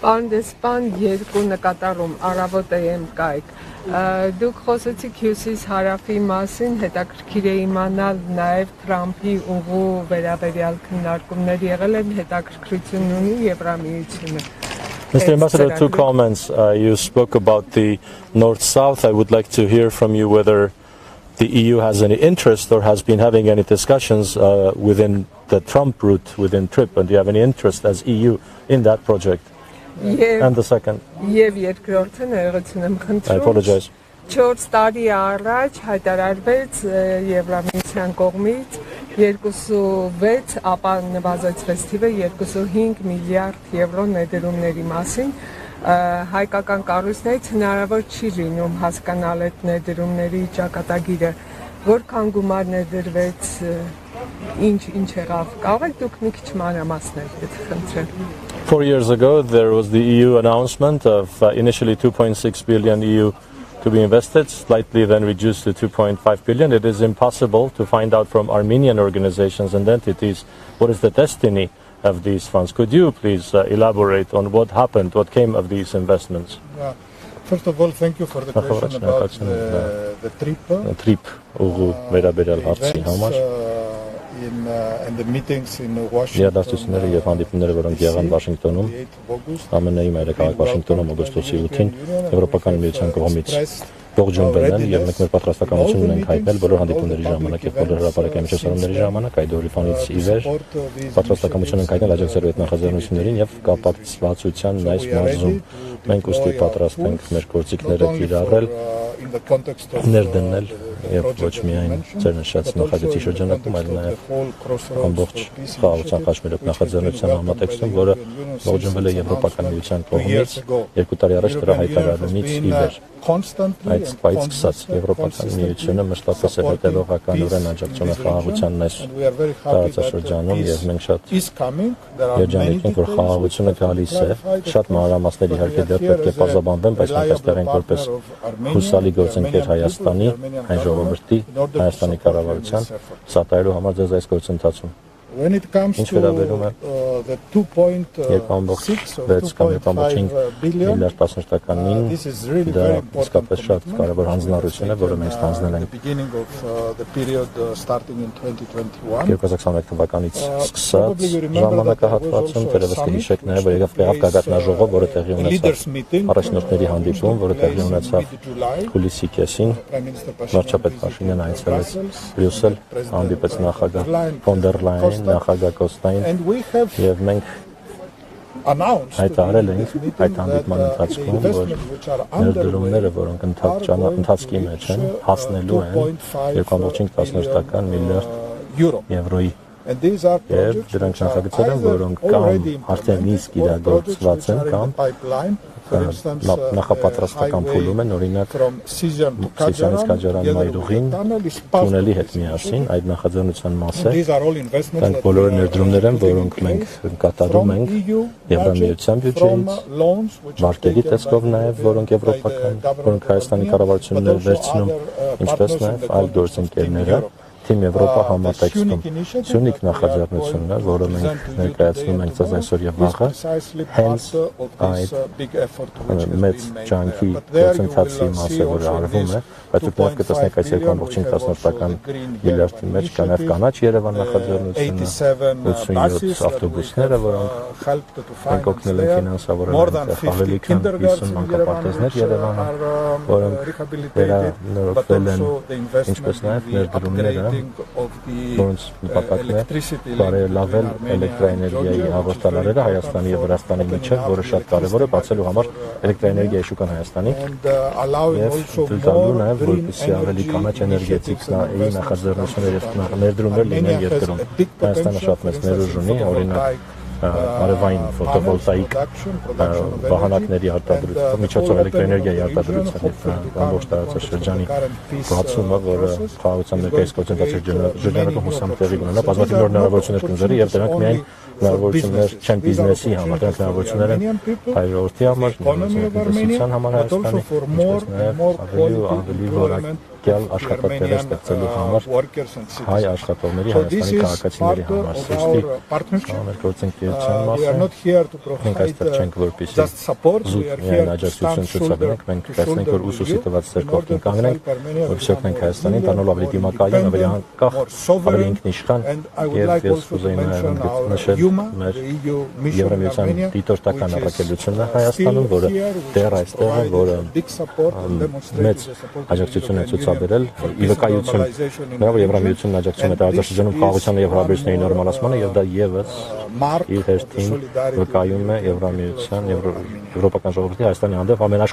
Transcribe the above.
Պարնդեսպան երկու նկատառում առավոտ եմ կայք դուք խոսեցիք հյուսիս հարավի մասին հետաքրքիր է իմանալ նաև Թրամփի ուղու վերաբերյալ քննարկումներ եղել են հետաքրքրություն ունի Եվրամիությունը Mr. Ambassador, 2 comments. You spoke about the North-South. I would like to hear from you whether the EU has any interest or has been having any discussions within the Trump route, within TRIP, and do you have any interest as EU in that project? And the second. I apologize. 4 տարի առաջ հայտարարվեց Եվրամիության կողմից 2.6 ապա նվազեցվեց թիվը 2.5 միլիարդ եվրո ներդրումների մասին հայկական կառույցներից հնարավոր չի լինում հասկանալ այդ ներդրումների ճակատագիրը որքան գումար ներդրվեց ինչ եղավ կարող եք դուք մի քիչ մանրամասնել եթե խնդրեմ 4 years ago there was the EU announcement of initially 2.6 billion EU to be invested, slightly then reduced to 2.5 billion. It is impossible to find out from Armenian organizations and entities what is the destiny of these funds. Could you please elaborate on what happened, what came of these investments? First of all, thank you for the question about the TRIP. The TRIP, and the meetings in Washington. Երդասությունները եւ հանդիպումները, որոնք եղան Վաշինգտոնում, ԱՄՆ-ի մայրաքաղաք Վաշինգտոնում օգոստոսի 8-ին, Եվրոպական միության կողմից ողջունվել են եւ մենք մեր պատրաստականությունն ունենք հայտնել բոլոր հանդիպումների ժամանակ եւ բոլոր հրապարակային միջոցառումների ժամանակ այդ օրիվանից ի վեր պատրաստականություն ենք հայտնել աջակցելու այդ նախաձեռնություններին եւ կապակցվածության այս մարզում մենք ուստի պատրաստ ենք մեր գործիքները կիրառել ներդնել եւ ոչ միայն ձեր նշած նախագծի շրջանակում այլ նաեւ ամբողջ խաղաղության խաչմերուկ նախաձեռնության համատեքստում որը ողջունվել է Եվրոպական միության կողմից 2 տարի առաջ դրա հայտարարումից ի վեր այդ սպայից սկսած Եվրոպական միությունը մշտապես է հետևողականորեն աջակցում է խաղաղությանն այս տարածաշրջանում եւ մենք շատ երջանիկ ենք որ խաղաղությունը գալիս է շատ մանրամասներ իհարկե դեռ պետք է բազմաբանվեն բայց մենք այստեղ ենք որպես հուսալի գործընկեր Հայաստանի այն ժողովրդի Հայաստանի կառավարության սատարելու համար ձեզ այս գործընթացում When it comes to the 2.6 billion, this is really very important the beginning of the period starting in 2021. Probably you remember that leaders meeting and we have announced հայտարարել ենք այդ հանդիպման ընթացքում որ ներդրումները որոնք ընթացքի մեջ են հասնելու են 2.5 միլիարդ եվրոյի եւ դրանք նախագծեր են որոնք կամ արդեն իսկ իրագործված են կամ նախապատրաստական փուլում են օրինակ Սիսիանից Կաջարան մայրուղին տունելի հետ միասին այդ նախաձեռնության մաս է դրանք բոլորը ներդրումներ են որոնք մենք կատարում ենք Եվրամիության բյուջեից վարկերի տեսքով նաև որոնք եվրոպական որոնք Հայաստանի կառավարությունն է վերցնում ինչպես նաև այլ գործընկերները Team Evropa համատեքստում Սյունիք նախաձեռնությունն է, որը մենք ներկայացնում ենք այսօր եւ վաղը, հենց այդ մեծ ջանքի գործընթացի մասը, որը արվում է, բայց դուք նաև կտեսնեք այս 2.5 միլիարդի մեջ կա նաև կանաչ Երևան նախաձեռնությունը, 87 ավտոբուսները, որոնք մենք օգնել են ֆինանսավորել ավելի քան 50 մանկապարտեզներ Երևանը, որոնք վերանորոգվել են, ինչպես նաև ներդրումները որոնց նպատակն է բարելավել էլեկտրաէներգիայի հաղորդալարերը Հայաստանի եւ Վրաստանի միջեւ, որը շատ կարեւոր է բացելու համար էլեկտրաէներգիայի շուկան Հայաստանի եւ տալու նաեւ որպեսզի ավելի կանաչ էներգետիկայի նախաձեռնություններ եւ ներդրումներ լինեն երկրում։ Հայաստանը շատ մեծ ներուժ ունի, օրինակ արևային ֆոտովոլտաիկ վահանակների արտադրություն, միջոցով էլեկտրաէներգիայի արտադրության եւ ամբողջ տարածաշրջանի բացումը, որը խաղաղության ներկայիս կոնցենտրացիայի ժողովրդական հուսամ տեղի կունենա, բազմաթիվ նոր հնարավորություններ կընձեռի եւ դրանք միայն հնարավորություններ չեն բիզնեսի համար, դրանք հնարավորություններ են հայրենիքի համար, տնտեսության համար Հայաստանի, ինչպես նաեւ ավելի որակ հավատյալ աշխատատեղեր ստեղծելու համար հայ աշխատողների, Հայաստանի քաղաքացիների համար։ Սիրտի մեր գործընկերության մասը մենք այստեղ չենք որպեսզի զուտ միայն աջակցություն ցուցաբերենք, մենք տեսնենք, որ ուսուսի տված ձեր կողքին կանգնենք, որպեսզի օգնենք Հայաստանին, տանող ավելի դիմակայուն, ավելի անկախ, ավելի ինքնիշխան, եւ ես կուզեի նշել մեր Եվրամիության դիտորդական առաքելությունը Հայաստանում, որը դեռ այստեղ է, որը մեծ աջակցություն է ցուցաբերել ի վկայություն նրա, որ Եվրամիությունն աջակցում է տարածաշրջանում խաղաղությանը եւ հարաբերությունների նորմալացմանը, եւ դա եւս իր հերթին վկայում է Եվրամիության եւ Եվրոպական ժողովրդի Հայաստանի հանդեպ ամենաշխ